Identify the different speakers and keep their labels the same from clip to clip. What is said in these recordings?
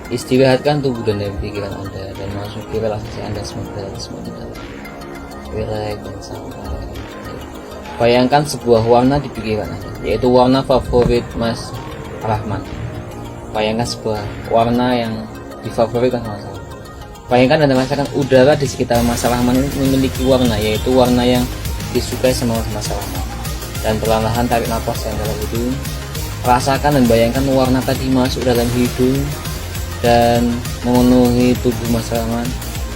Speaker 1: Istirahatkan tubuh dan pikiran Anda dan masuki relaksasi Anda semakin dalam. Relax dan santai. Bayangkan sebuah warna di pikiran Anda, yaitu warna favorit Mas Rahman. Bayangkan sebuah warna yang difavoritkan Mas Rahman. Bayangkan Anda merasakan udara di sekitar Mas Rahman ini memiliki warna, yaitu warna yang disukai sama Mas Rahman. Dan perlahan tarik nafas yang dalam hidung. Rasakan dan bayangkan warna tadi masuk dalam hidung dan memenuhi tubuh Mas Rahman,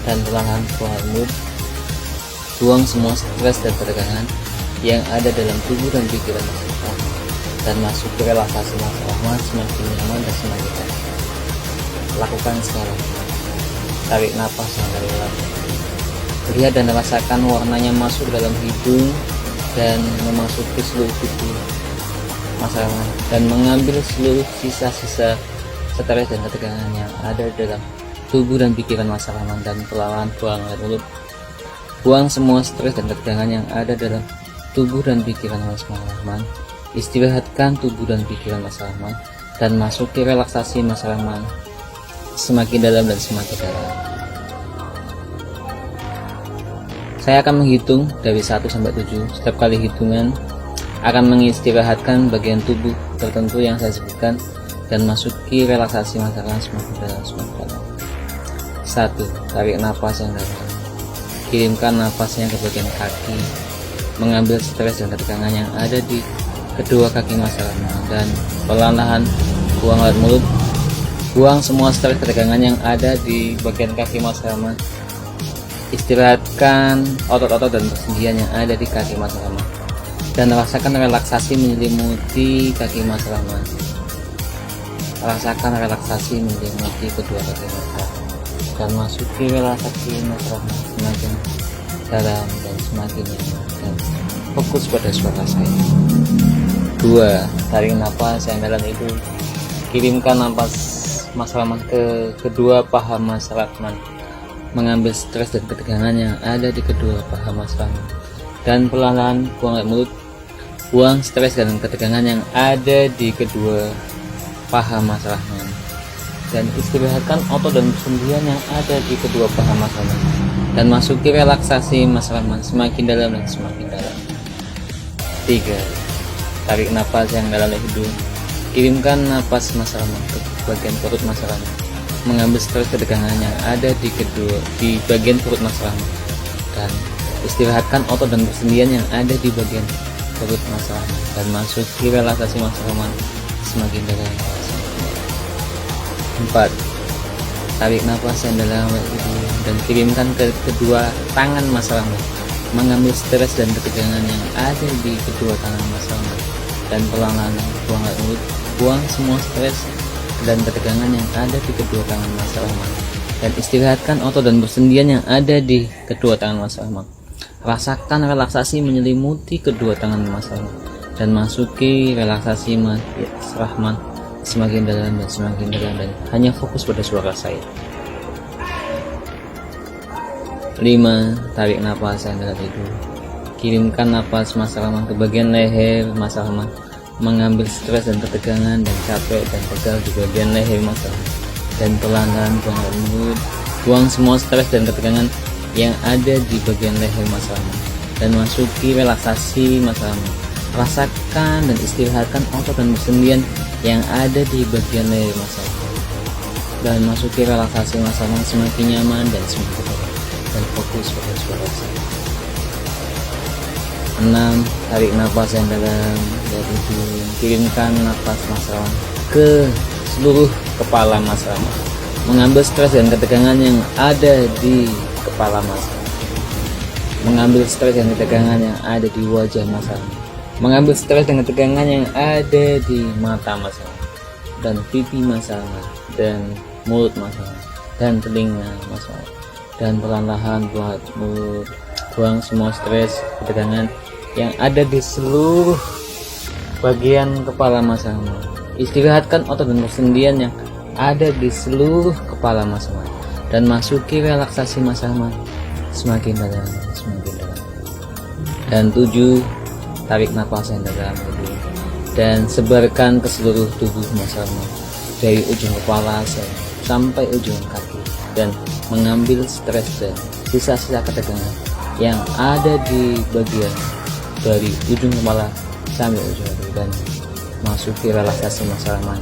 Speaker 1: dan perlahan buang mulut. Buang semua stres dan ketegangan yang ada dalam tubuh dan pikiran Mas Rahman, dan masuk ke relaksasi Mas Rahman semakin nyaman dan semakin tenang. Lakukan sekarang. Tarik nafas yang dalam. Lihat dan rasakan warnanya masuk dalam hidung dan memasuki seluruh tubuh Mas Rahman, dan mengambil seluruh sisa-sisa stres dan ketegangan yang ada dalam tubuh dan pikiran Mas Rahman, dan perlahan buang air mulut. Buang semua stres dan ketegangan yang ada dalam tubuh dan pikiran Mas Rahman. Istirahatkan tubuh dan pikiran Mas Rahman dan masuki relaksasi Mas Rahman semakin dalam dan semakin dalam. Saya akan menghitung dari 1 sampai 7. Setiap kali hitungan akan mengistirahatkan bagian tubuh tertentu yang saya sebutkan dan masuki relaksasi Mas Rahman semakin dalam semakin dalam. 1. Tarik nafas yang dalam. Kirimkan nafasnya ke bagian kaki, mengambil stres dan ketegangan yang ada di kedua kaki Mas Rahman, dan perlahan-lahan buang air mulut. Buang semua stres ketegangan yang ada di bagian kaki Mas Rahman. Istirahatkan otot-otot dan persendian yang ada di kaki Mas Rahman, dan rasakan relaksasi menyelimuti kaki Mas Rahman. Rasakan relaksasi menyelimuti kedua kaki Mas Rahman, dan masuki relaksasi Mas Rahman semakin dalam dan semakin nyaman, dan fokus pada suara saya. 2. Tarik nafas yang dalam itu. Kirimkan nafas Mas Rahman ke kedua paha Mas Rahman, mengambil stres dan ketegangan yang ada di kedua paha Mas Rahman, dan perlahan buang air mulut. Buang stres dan ketegangan yang ada di kedua paha Mas Rahman, dan istirahatkan otot dan persendian yang ada di kedua paha Mas Rahman, dan masuki relaksasi Mas Rahman semakin dalam dan semakin dalam. 3. Tarik nafas yang dalam dari hidung. Kirimkan nafas Mas Rahman ke bagian perut Mas Rahman, mengambil stres ketegangan yang ada di bagian perut Mas Rahman, dan istirahatkan otot dan persendian yang ada di bagian perut Mas Rahman, dan masuki relaksasi Mas Rahman semakin dalam. 4. Tarik nafas yang dalam dan kirimkan ke kedua tangan Mas Rahman, mengambil stres dan ketegangan yang ada di kedua tangan Mas Rahman, dan perlahan-lahan buang air mulut. Buang semua stres dan ketegangan yang ada di kedua tangan Mas Rahman, dan istirahatkan otot dan persendian yang ada di kedua tangan Mas Rahman. Rasakan relaksasi menyelimuti kedua tangan Mas Rahman, dan masuki relaksasi Mas Rahman semakin dalam dan semakin dalam, dan hanya fokus pada suara saya. 5. Tarik nafas yang dalam itu. Kirimkan nafas Mas Rahman ke bagian leher Mas Rahman, mengambil stres dan ketegangan dan capek dan pegal di bagian leher Mas Rahman, dan perlahan-lahan buang air mulut. Buang semua stres dan ketegangan yang ada di bagian leher Mas Rahman, dan masuki relaksasi Mas Rahman. Rasakan dan istirahatkan otot dan persendian yang ada di bagian leher Mas Rahman, dan masuki relaksasi Mas Rahman semakin nyaman dan semakin tenang, dan fokus pada suara saya. 6. Tarik nafas yang dalam dari hidung. Kirimkan nafas Mas Rahman ke seluruh kepala Mas Rahman, mengambil stres dan ketegangan yang ada di kepala Mas Rahman, mengambil stres dan ketegangan yang ada di wajah Mas Rahman, mengambil stres dan ketegangan yang ada di mata Mas Rahman, dan pipi Mas Rahman, dan mulut Mas Rahman, dan telinga Mas Rahman, dan perlahan-lahan buang semua stres ketegangan yang ada di seluruh bagian kepala Mas Rahman. Istirahatkan otot dan persendian yang ada di seluruh kepala Mas Rahman, dan masuki relaksasi Mas Rahman semakin dalam semakin dalam. Dan 7. Tarik nafas yang dalam dan sebarkan ke seluruh tubuh Mas Rahman, dari ujung kepala sampai ujung kaki dan mengambil stres dan sisa-sisa ketegangan yang ada di bagian dari ujung kepala sampai ujung kaki dan masuki relaksasi masa lama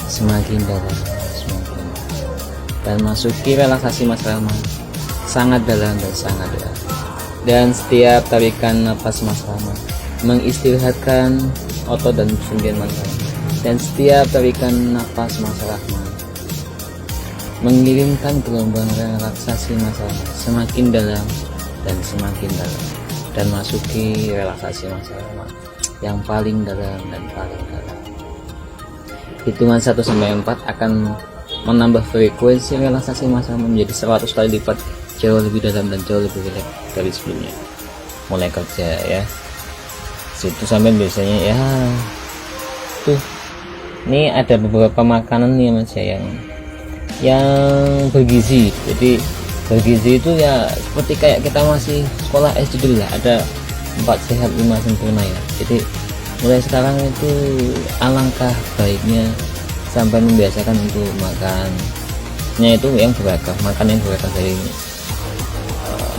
Speaker 1: semakin dalam, dan masuki relaksasi masa lama sangat dalam dan sangat dalam. Dan setiap tarikan nafas masa lama mengistirahatkan otot dan sendi masa lama, dan setiap tarikan nafas masa lama mengirimkan gelombang relaksasi masa lama semakin dalam dan semakin dalam, dan masuki relaksasi masa lama yang paling dalam dan paling dalam. Hitungan 1 sampai 4 akan menambah frekuensi relaksasi masa lama menjadi 100 kali lipat, jauh lebih dalam dan jauh lebih rileks dari sebelumnya. Mulai kerja ya, situ sampai biasanya ya tuh, ini ada beberapa makanan nih mas ya yang bergizi. Jadi bergizi itu ya seperti kayak kita masih sekolah SD dulu lah, ada 4 sehat 5 sempurna ya. Jadi mulai sekarang itu alangkah baiknya sampai membiasakan untuk makannya itu yang beragam, makan yang beragam dari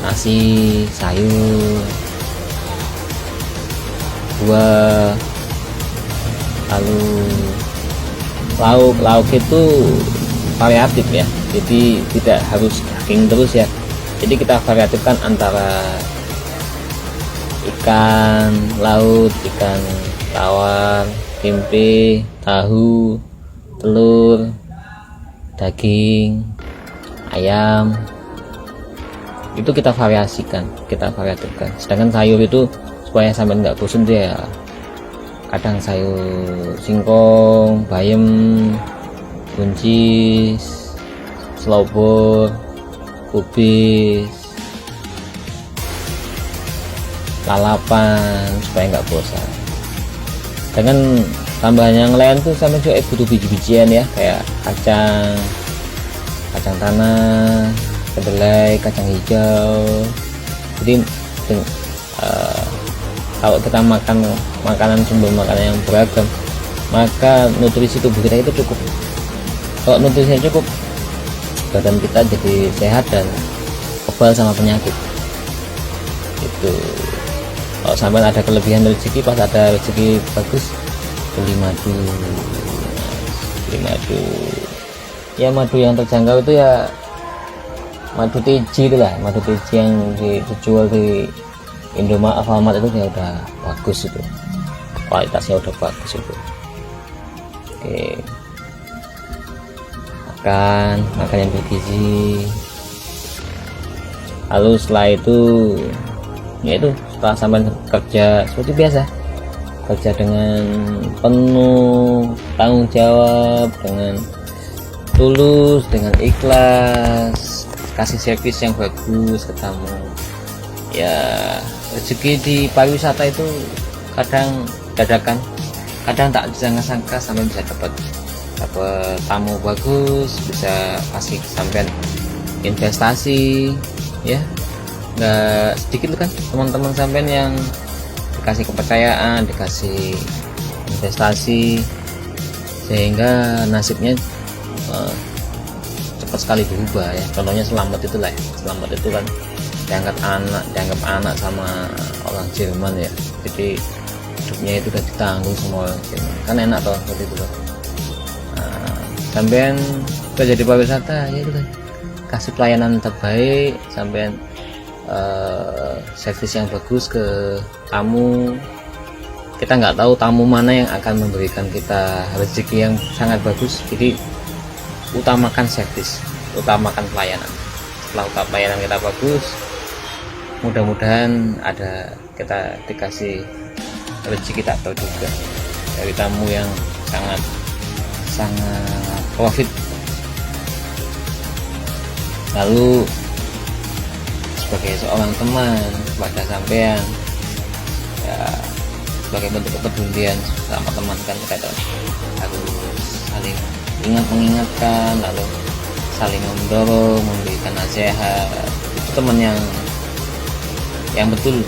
Speaker 1: nasi, sayur, buah, lalu lauk itu variatif ya, jadi tidak harus daging terus ya. Jadi kita variatifkan antara ikan laut, ikan tawar, tempe, tahu, telur, daging, ayam, itu kita variasikan, kita variatifkan. Sedangkan sayur itu supaya sampai nggak bosan dia ya, kadang sayur singkong, bayam, buncis, selobor, kubis, lalapan, supaya nggak bosan. Dengan tambahan yang lain tuh sampai juga butuh biji-bijian ya, kayak kacang tanah, kedelai, kacang hijau. Jadi kalau kita makan makanan, sumber makanan yang beragam, maka nutrisi tubuh kita itu cukup. Kalau nutrisinya cukup, badan kita jadi sehat dan kebal sama penyakit. Itu kalau sampai ada kelebihan rezeki, pas ada rezeki bagus, beli madu ya, madu yang terjangkau itu ya madu TG itu lah, madu TG yang dijual di Indomaret, Alfamart itu ya udah bagus, itu kualitasnya udah bagus itu. Oke, makan yang bergizi. Lalu setelah itu yaitu setelah sampai kerja seperti biasa, kerja dengan penuh tanggung jawab, dengan tulus, dengan ikhlas, kasih servis yang bagus ke tamu ya. Rezeki di pariwisata itu kadang dadakan, kadang tak disangka-sangka sampai bisa dapat tamu bagus, bisa kasih sampai investasi ya. Nggak sedikit kan teman-teman sampean yang dikasih kepercayaan, dikasih investasi, sehingga nasibnya cepat sekali berubah ya. Contohnya Selamat itu lah ya. Selamat itu kan dianggap anak sama orang Jerman ya, jadi hidupnya itu udah ditanggung semua orang Jerman, kan enak toh seperti itu loh. Sampean kerja di pariwisata ya itu kan, kasih pelayanan terbaik, sampean servis yang bagus ke tamu. Kita nggak tahu tamu mana yang akan memberikan kita rezeki yang sangat bagus, jadi utamakan servis, utamakan pelayanan. Setelah pelayanan kita bagus, mudah-mudahan kita dikasih rezeki tak tahu juga dari tamu yang sangat profit. Lalu sebagai seorang teman kepada sampean ya, sebagai bentuk kepedulian sama teman kan, kita harus saling mengingatkan, lalu saling mendorong, memberikan nasihat. Itu teman yang betul,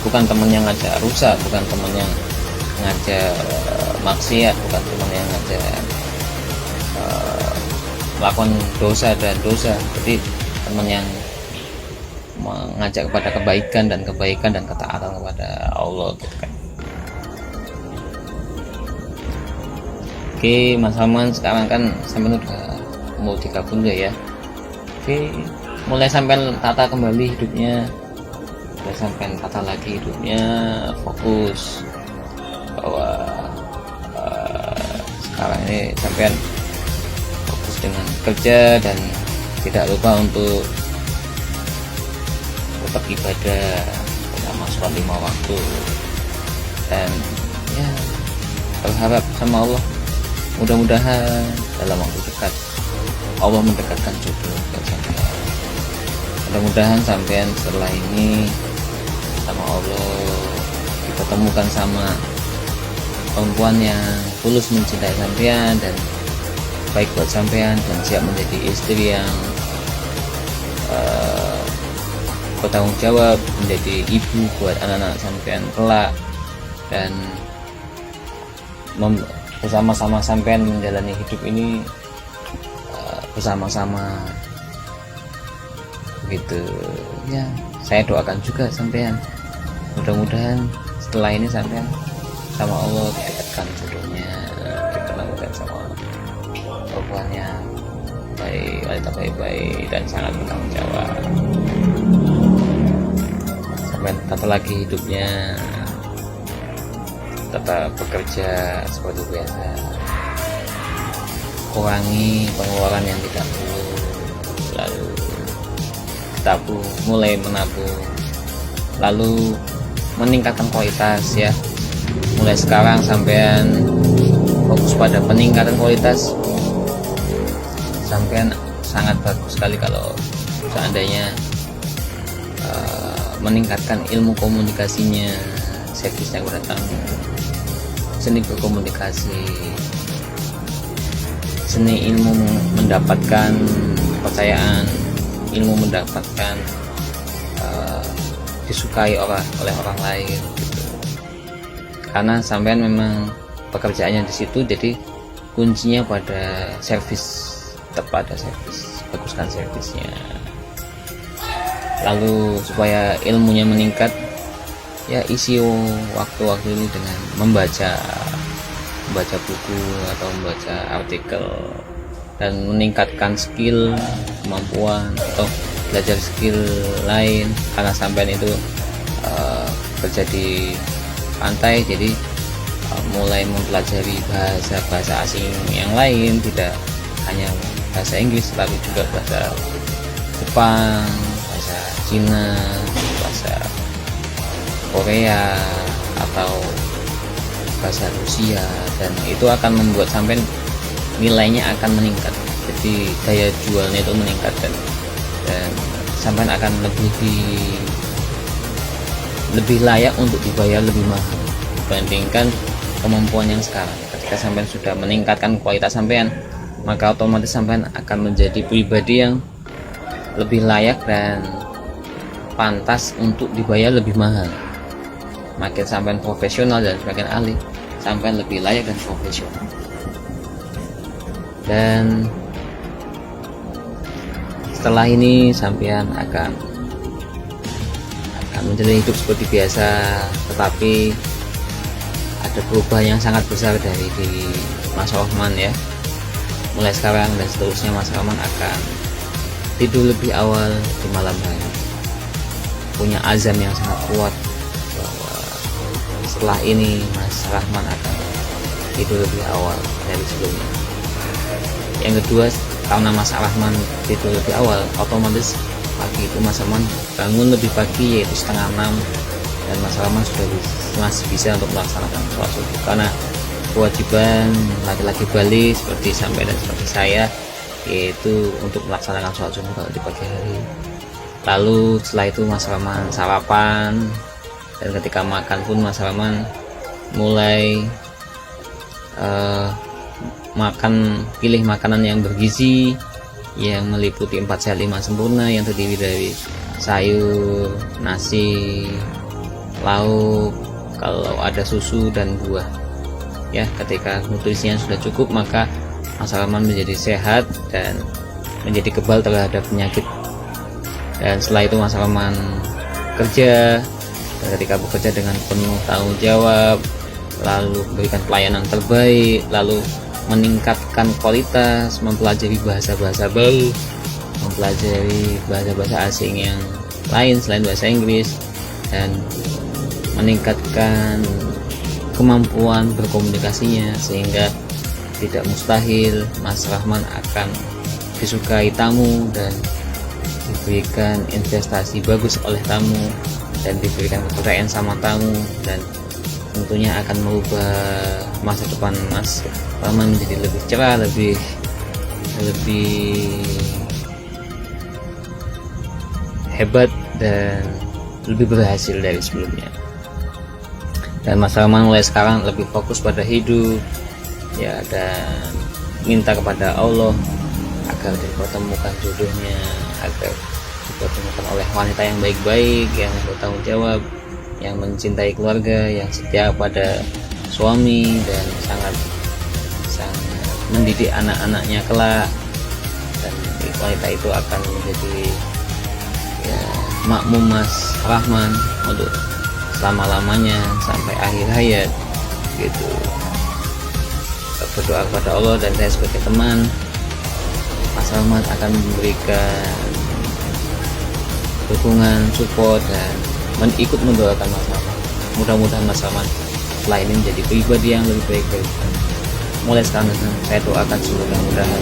Speaker 1: bukan teman yang ngajak rusak, bukan teman yang ngajak maksiat, bukan teman yang ngajak melakukan dosa dan dosa. Jadi teman yang mengajak kepada kebaikan dan ketaatan kepada Allah gitu kan. Oke, Mas Salman, sekarang kan sampai udah mau digabung ya. Oke, mulai sampai tata kembali hidupnya, mulai sampai tata lagi hidupnya, fokus bahwa sekarang ini sampai fokus dengan kerja dan tidak lupa untuk tetap ibadah bersama sholat 5 waktu, dan ya berharap sama Allah mudah-mudahan dalam waktu dekat Allah mendekatkan jodoh buat sampean. Mudah-mudahan sampean setelah ini sama Allah diketemukan sama perempuan yang tulus mencintai sampean dan baik buat sampean, dan siap menjadi istri yang bertanggung jawab, menjadi ibu buat anak-anak sampean kelak, dan bersama-sama sampean menjalani hidup ini bersama-sama begitu ya. Saya doakan juga sampean, mudah-mudahan setelah ini sampean sama Allah didekatkan jodohnya, dipertemukan sama perempuan yang baik, wanita baik-baik dan sangat bertanggung jawab. Sampai tetap lagi hidupnya, tetap bekerja seperti biasa, kurangi pengeluaran yang tidak perlu, lalu tabung, mulai menabung, lalu meningkatkan kualitas ya. Mulai sekarang sampean fokus pada peningkatan kualitas. Sampean sangat bagus sekali kalau seandainya meningkatkan ilmu komunikasinya, servisnya kurang, seni berkomunikasi, seni ilmu mendapatkan kepercayaan, ilmu mendapatkan disukai oleh orang lain gitu. Karena sampean memang pekerjaannya di situ, jadi kuncinya pada servis, tepat pada servis, baguskan servisnya. Lalu supaya ilmunya meningkat ya, isi waktu-waktu ini dengan membaca buku atau membaca artikel dan meningkatkan skill, kemampuan atau belajar skill lain. Karena sampean itu kerja di pantai, jadi mulai mempelajari bahasa asing yang lain, tidak hanya bahasa Inggris tapi juga bahasa Jepang, bahasa Cina, bahasa Korea atau bahasa Rusia, dan itu akan membuat sampean nilainya akan meningkat, jadi daya jualnya itu meningkat, dan sampean akan lebih layak untuk dibayar lebih mahal dibandingkan kemampuan yang sekarang. Ketika sampean sudah meningkatkan kualitas sampean, maka otomatis sampean akan menjadi pribadi yang lebih layak dan pantas untuk dibayar lebih mahal. Makin sampean profesional dan semakin ahli, sampean lebih layak dan profesional. Dan setelah ini sampean akan menjalani hidup seperti biasa, tetapi ada perubahan yang sangat besar dari diri Mas Rahman ya. Mulai sekarang dan seterusnya Mas Rahman akan tidur lebih awal di malam hari, punya azam yang sangat kuat bahwa setelah ini Mas Rahman akan tidur lebih awal dari sebelumnya. Yang kedua, karena Mas Rahman tidur lebih awal, otomatis pagi itu Mas Rahman bangun lebih pagi, yaitu 5:30, dan Mas Rahman sudah masih bisa untuk melaksanakan sholat subuh. Karena kewajiban laki-laki balik seperti sampai dan seperti saya, yaitu untuk melaksanakan sholat subuh kalau di pagi hari. Lalu setelah itu Mas Rahman sarapan, dan ketika makan pun Mas Rahman mulai pilih makanan yang bergizi, yang meliputi 4 sehat 5 sempurna, yang terdiri dari sayur, nasi, lauk, kalau ada susu dan buah ya. Ketika nutrisinya sudah cukup, maka Mas Rahman menjadi sehat dan menjadi kebal terhadap penyakit. Dan setelah itu Mas Rahman kerja, dan ketika bekerja dengan penuh tanggung jawab, lalu memberikan pelayanan terbaik, lalu meningkatkan kualitas, mempelajari bahasa-bahasa baru, mempelajari bahasa-bahasa asing yang lain selain bahasa Inggris, dan meningkatkan kemampuan berkomunikasinya, sehingga tidak mustahil Mas Rahman akan disukai tamu dan diberikan investasi bagus oleh tamu, dan diberikan kepercayaan sama tamu, dan tentunya akan merubah masa depan Mas Rahman menjadi lebih cerah, lebih hebat, dan lebih berhasil dari sebelumnya. Dan Mas Rahman mulai sekarang lebih fokus pada hidup ya, dan minta kepada Allah agar dipertemukan jodohnya, agar dipertemukan oleh wanita yang baik-baik, yang bertanggung jawab, yang mencintai keluarga, yang setia pada suami, dan sangat mendidik anak-anaknya kelak. Dan wanita itu akan menjadi ya, makmum Mas Rahman untuk selama-lamanya sampai akhir hayat gitu. Berdoa kepada Allah, dan saya sebagai teman Mas Rahman akan memberikan dukungan, support, dan ikut mendoakan Mas Rahman. Mudah-mudahan Mas Rahman setelah ini menjadi pribadi yang lebih baik dari sekarang. Mulai sekarang saya doakan mudah-mudahan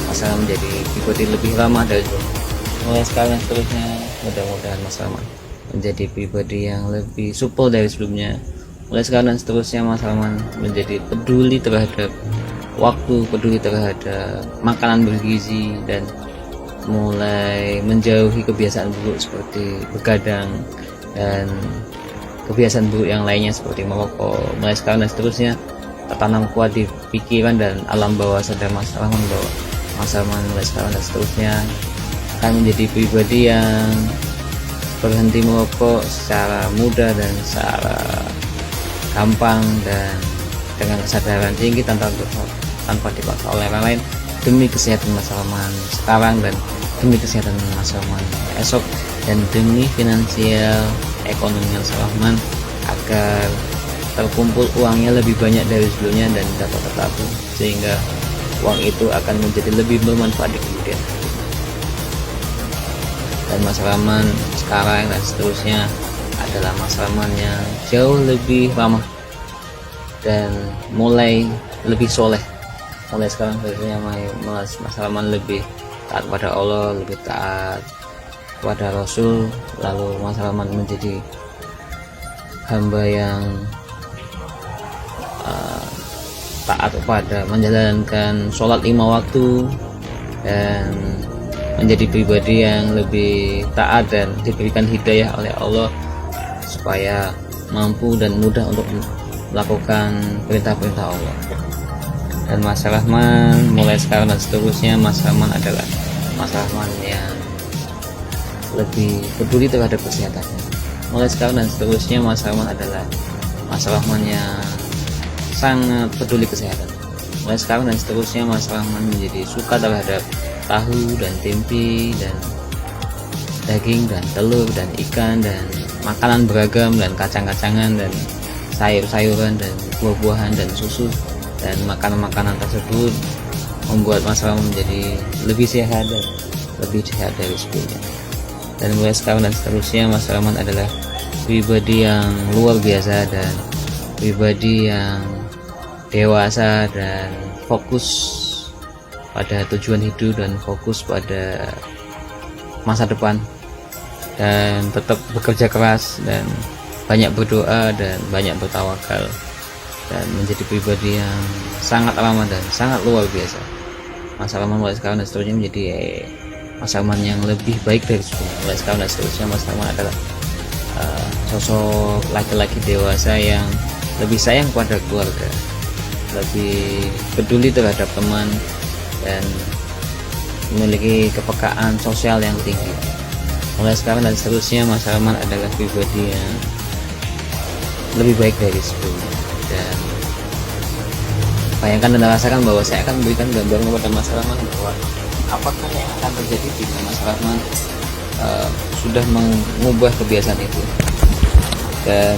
Speaker 1: Mas Rahman menjadi pribadi lebih ramah dari sebelumnya. Mulai sekarang dan seterusnya, mudah-mudahan Mas Rahman menjadi pribadi yang lebih supel dari sebelumnya. Mulai sekarang dan seterusnya Mas Rahman menjadi peduli terhadap waktu, peduli terhadap makanan bergizi, dan mulai menjauhi kebiasaan buruk seperti begadang dan kebiasaan buruk yang lainnya seperti merokok. Mulai sekarang dan seterusnya tertanam kuat di pikiran dan alam bawah sadar Mas Rahman bahwa Mas Rahman mulai sekarang dan seterusnya akan menjadi pribadi yang berhenti merokok secara mudah dan secara gampang, dan dengan kesadaran tinggi tanpa dipaksa oleh orang lain, demi kesehatan Mas Rahman sekarang dan demi kesehatan Mas Rahman esok, dan demi finansial ekonomi Mas Rahman agar terkumpul uangnya lebih banyak dari sebelumnya dan dapat tertabung, sehingga uang itu akan menjadi lebih bermanfaat di kemudian hari. Dan Mas Rahman sekarang dan seterusnya adalah Mas Rahman yang jauh lebih ramah dan mulai lebih soleh. Mulai sekarang seterusnya Mas Rahman lebih taat pada Allah, lebih taat kepada Rasul, lalu Mas Rahman menjadi hamba yang taat kepada menjalankan sholat 5 waktu, dan menjadi pribadi yang lebih taat dan diberikan hidayah oleh Allah supaya mampu dan mudah untuk melakukan perintah-perintah Allah. Dan Mas Rahman mulai sekarang dan seterusnya, Mas Rahman adalah Mas Rahman yang lebih peduli terhadap kesehatannya. Mulai sekarang dan seterusnya, Mas Rahman adalah Mas Rahman yang sangat peduli kesehatan. Mulai sekarang dan seterusnya, Mas Rahman menjadi suka terhadap tahu dan tempe dan daging dan telur dan ikan dan makanan beragam dan kacang-kacangan dan sayur-sayuran dan buah-buahan dan susu, dan makanan-makanan tersebut membuat Mas Rahman menjadi lebih sehat dan lebih sehat dari sebelumnya. Dan mulai sekarang dan seterusnya, Mas Rahman adalah pribadi yang luar biasa dan pribadi yang dewasa dan fokus pada tujuan hidup dan fokus pada masa depan, dan tetap bekerja keras dan banyak berdoa dan banyak bertawakal, dan menjadi pribadi yang sangat ramah dan sangat luar biasa. Mas Rahman mulai sekarang dan seterusnya menjadi Mas Rahman yang lebih baik dari sebelumnya. Mulai sekarang dan seterusnya, Mas Rahman adalah sosok laki-laki dewasa yang lebih sayang pada keluarga, lebih peduli terhadap teman, dan memiliki kepekaan sosial yang tinggi. Mulai sekarang dan seterusnya, Mas Rahman adalah pribadi yang lebih baik dari sebelumnya, dan Bayangkan dan rasakan bahwa saya akan memberikan gambaran kepada Mas Rahman bahwa apakah yang akan terjadi jika Mas Rahman sudah mengubah kebiasaan itu. Dan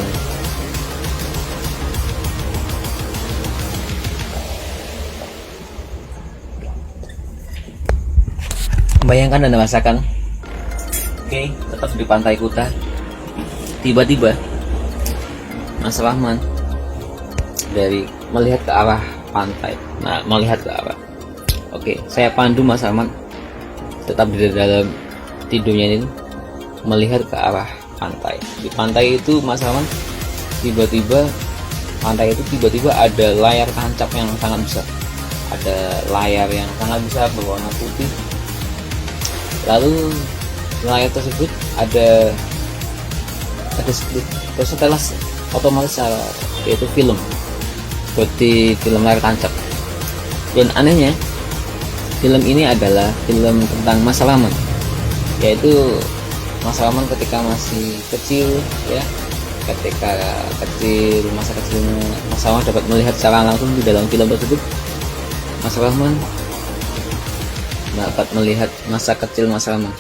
Speaker 1: bayangkan dan rasakan, oke, tetap di Pantai Kuta, tiba-tiba Mas Rahman dari melihat ke arah pantai, melihat ke arah, oke, saya pandu Mas Rahman tetap di dalam tidurnya ini melihat ke arah pantai. Di pantai itu Mas Rahman tiba-tiba ada layar tancap yang sangat besar, ada layar yang sangat besar berwarna putih. Lalu layar tersebut ada setelas otomatis yaitu film, seperti film layar tancap. Dan anehnya film ini adalah film tentang Mas Rahman, yaitu Mas Rahman ketika masih kecil, ya, ketika kecil, masa kecilnya Mas Rahman dapat melihat secara langsung di dalam film tersebut. Mas Rahman dapat melihat masa kecil Mas Rahman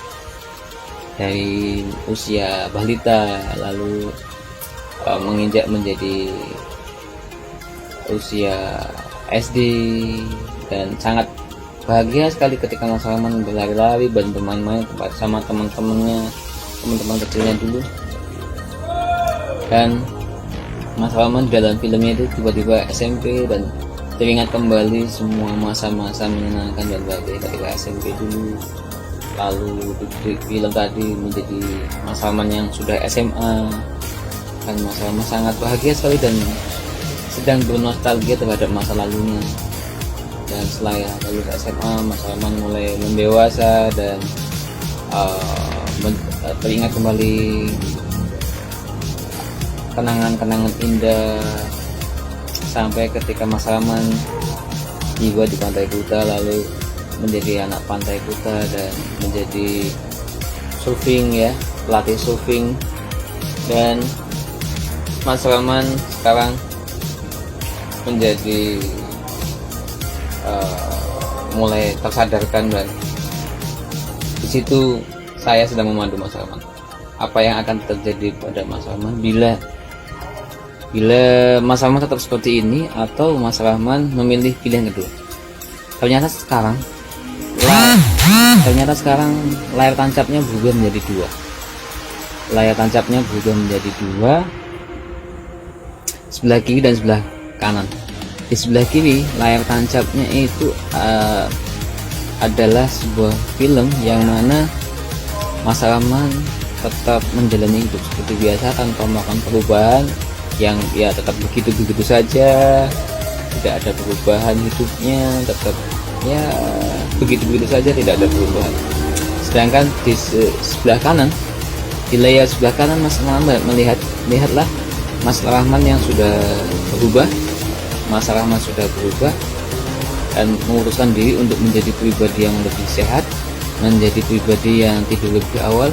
Speaker 1: dari usia balita, lalu menginjak menjadi usia SD, dan sangat bahagia sekali ketika Mas Rahman berlari-lari dan bermain-main bersama teman-teman kecilnya dulu. Dan Mas Rahman dalam filmnya itu tiba-tiba SMP dan teringat kembali semua masa-masa menyenangkan dan bahagia ketika SMP dulu. Lalu di film tadi menjadi Mas Rahman yang sudah SMA, dan Mas Rahman sangat bahagia sekali dan sedang bernostalgia terhadap masa lalunya. Dan setelah lulus SMA, Mas Rahman mulai mendewasa dan teringat kembali kenangan-kenangan indah, sampai ketika Mas Rahman tiba di Pantai Kuta, lalu menjadi anak Pantai Kuta dan menjadi surfing, ya, pelatih surfing. Dan Mas Rahman sekarang menjadi mulai tersadarkan, dan di situ saya sedang memandu Mas Rahman. Apa yang akan terjadi pada Mas Rahman bila Mas Rahman tetap seperti ini, atau Mas Rahman memilih pilihan kedua? Ternyata sekarang layar tancapnya berubah menjadi dua. Layar tancapnya berubah menjadi dua, sebelah kiri dan sebelah kanan. Di sebelah kiri layar tancapnya itu adalah sebuah film yang mana Mas Rahman tetap menjalani hidup seperti biasa tanpa melakukan perubahan, yang ya tetap begitu-begitu saja, tidak ada perubahan hidupnya, tetap ya begitu-begitu saja, tidak ada perubahan. Sedangkan di sebelah kanan, di layar sebelah kanan, Mas Rahman lihatlah Mas Rahman yang sudah berubah. Mas Rahman sudah berubah dan menguruskan diri untuk menjadi pribadi yang lebih sehat, menjadi pribadi yang tidur lebih awal,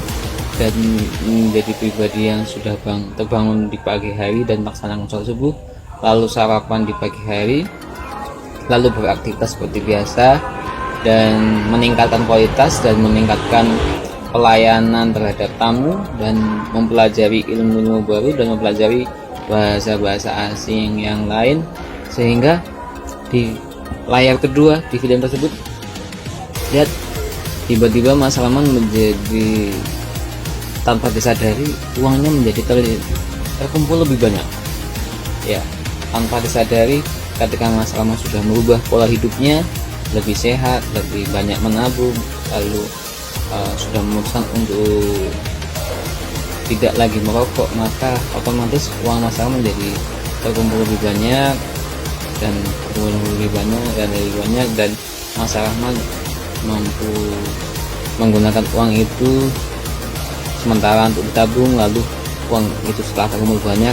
Speaker 1: dan menjadi pribadi yang sudah terbangun di pagi hari dan melaksanakan sholat subuh, lalu sarapan di pagi hari, lalu beraktivitas seperti biasa, dan meningkatkan kualitas dan meningkatkan pelayanan terhadap tamu, dan mempelajari ilmu-ilmu baru dan mempelajari bahasa-bahasa asing yang lain. Sehingga di layar kedua di film tersebut, lihat, tiba-tiba Mas Rahman menjadi, tanpa disadari, uangnya menjadi terkumpul lebih banyak, ya, tanpa disadari. Ketika Mas Rahman sudah merubah pola hidupnya, lebih sehat, lebih banyak menabung, lalu sudah memutuskan untuk tidak lagi merokok, maka otomatis uang Mas Rahman menjadi terkumpul lebih banyak, dan lebih banyak, dan Mas Rahman mampu menggunakan uang itu sementara untuk ditabung. Lalu uang itu setelah terkumpul banyak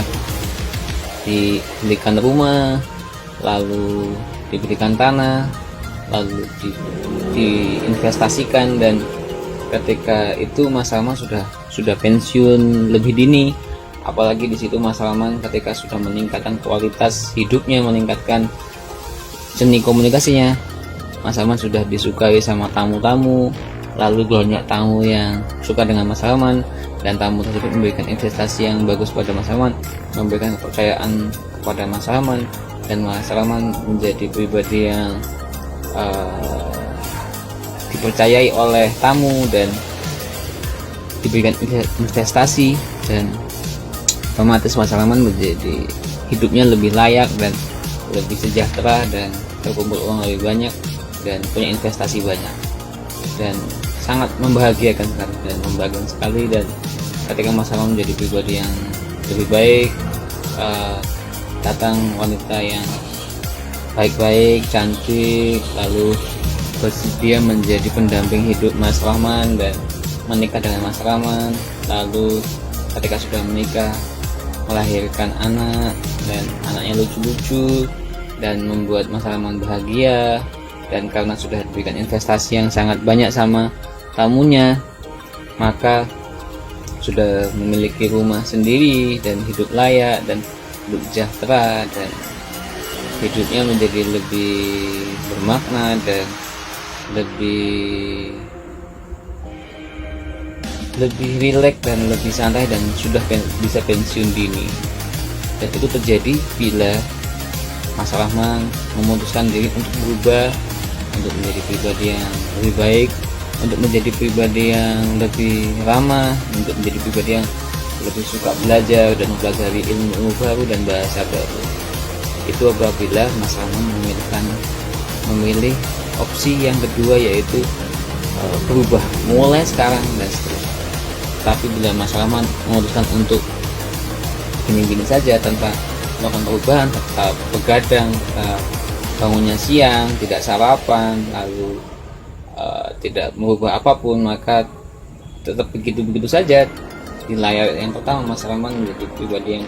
Speaker 1: dibelikan rumah, lalu diberikan tanah, lalu diinvestasikan, dan ketika itu Mas Rahman sudah pensiun lebih dini. Apalagi di situ Mas Rahman ketika sudah meningkatkan kualitas hidupnya, meningkatkan seni komunikasinya. Mas Salman sudah disukai sama tamu-tamu, lalu banyak tamu yang suka dengan Mas Salman, dan tamu tersebut memberikan investasi yang bagus pada Mas Salman, memberikan kepercayaan kepada Mas Salman, dan Mas Salman menjadi pribadi yang dipercayai oleh tamu dan diberikan investasi, dan otomatis Mas Salman menjadi hidupnya lebih layak dan lebih sejahtera, dan terkumpul uang lebih banyak dan punya investasi banyak, dan sangat membahagiakan sekali dan membahagiakan sekali. Dan ketika Mas Salman menjadi pribadi yang lebih baik, datang wanita yang baik-baik, cantik, lalu bersedia menjadi pendamping hidup Mas Rahman dan menikah dengan Mas Rahman, lalu ketika sudah menikah melahirkan anak, dan anaknya lucu-lucu dan membuat Mas Rahman bahagia. Dan karena sudah diberikan investasi yang sangat banyak sama tamunya, maka sudah memiliki rumah sendiri dan hidup layak dan hidup sejahtera, dan hidupnya menjadi lebih bermakna dan lebih rileks dan lebih santai, dan sudah bisa pensiun dini. Dan itu terjadi bila Mas Rahman memutuskan diri untuk berubah, untuk menjadi pribadi yang lebih baik, untuk menjadi pribadi yang lebih ramah, untuk menjadi pribadi yang lebih suka belajar dan mempelajari ilmu baru dan bahasa baru. Itu apabila Mas Rahman memilih opsi yang kedua, yaitu berubah mulai sekarang dan seterusnya. Tapi bila Mas Rahman memutuskan untuk gini-gini saja tanpa melakukan perubahan, tetap begadang, tetap bangunnya siang, tidak sarapan, lalu tidak merubah apapun, maka tetap begitu-begitu saja. Di layar yang pertama Mas Rahman menjadi pribadi yang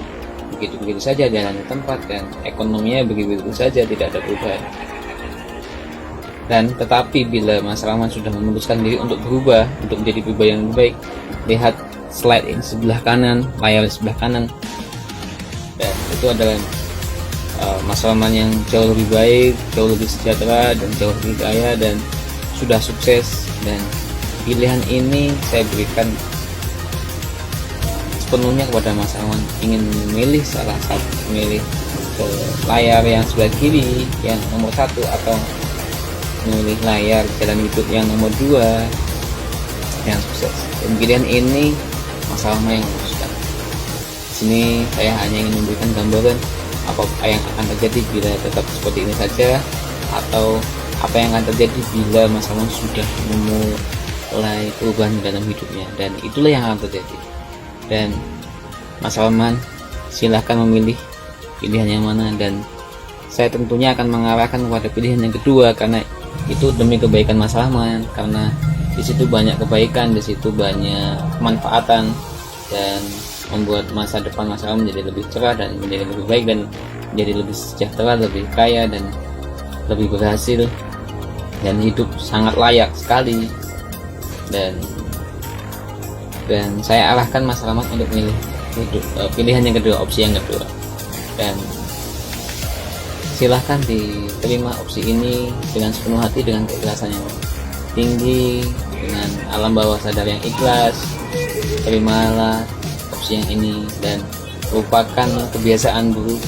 Speaker 1: begitu-begitu saja, jalan di tempat, dan ekonominya begitu-begitu saja, tidak ada perubahan. Dan tetapi bila Mas Rahman sudah memutuskan diri untuk berubah, untuk menjadi pribadi yang lebih baik, lihat slide ini sebelah kanan, layar sebelah kanan, dan itu adalah Mas Rahman yang jauh lebih baik, jauh lebih sejahtera, dan jauh lebih kaya, dan sudah sukses. Dan pilihan ini saya berikan sepenuhnya kepada Mas Rahman. Ingin memilih salah satu, memilih layar yang sebelah kiri yang nomor 1, atau memilih layar jalan hidup yang nomor 2 yang sukses. Dan pilihan ini Mas Rahman yang memutuskan. Di sini saya hanya ingin memberikan gambaran apa yang akan terjadi bila tetap seperti ini saja, atau apa yang akan terjadi bila Mas Rahman sudah memulai perubahan dalam hidupnya. Dan itulah yang akan terjadi. Dan Mas Rahman silahkan memilih pilihan yang mana, dan saya tentunya akan mengarahkan kepada pilihan yang kedua, karena itu demi kebaikan Mas Rahman, karena di situ banyak kebaikan, di situ banyak kemanfaatan, dan membuat masa depan Mas Rahman menjadi lebih cerah dan menjadi lebih baik, dan menjadi lebih sejahtera, lebih kaya, dan lebih berhasil, dan hidup sangat layak sekali. Dan saya arahkan Mas Rahman untuk memilih pilihan yang kedua, opsi yang kedua. Dan silahkan diterima opsi ini dengan sepenuh hati, dengan keikhlasan yang tinggi, dengan alam bawah sadar yang ikhlas. Terimalah opsi yang ini dan lupakan kebiasaan buruk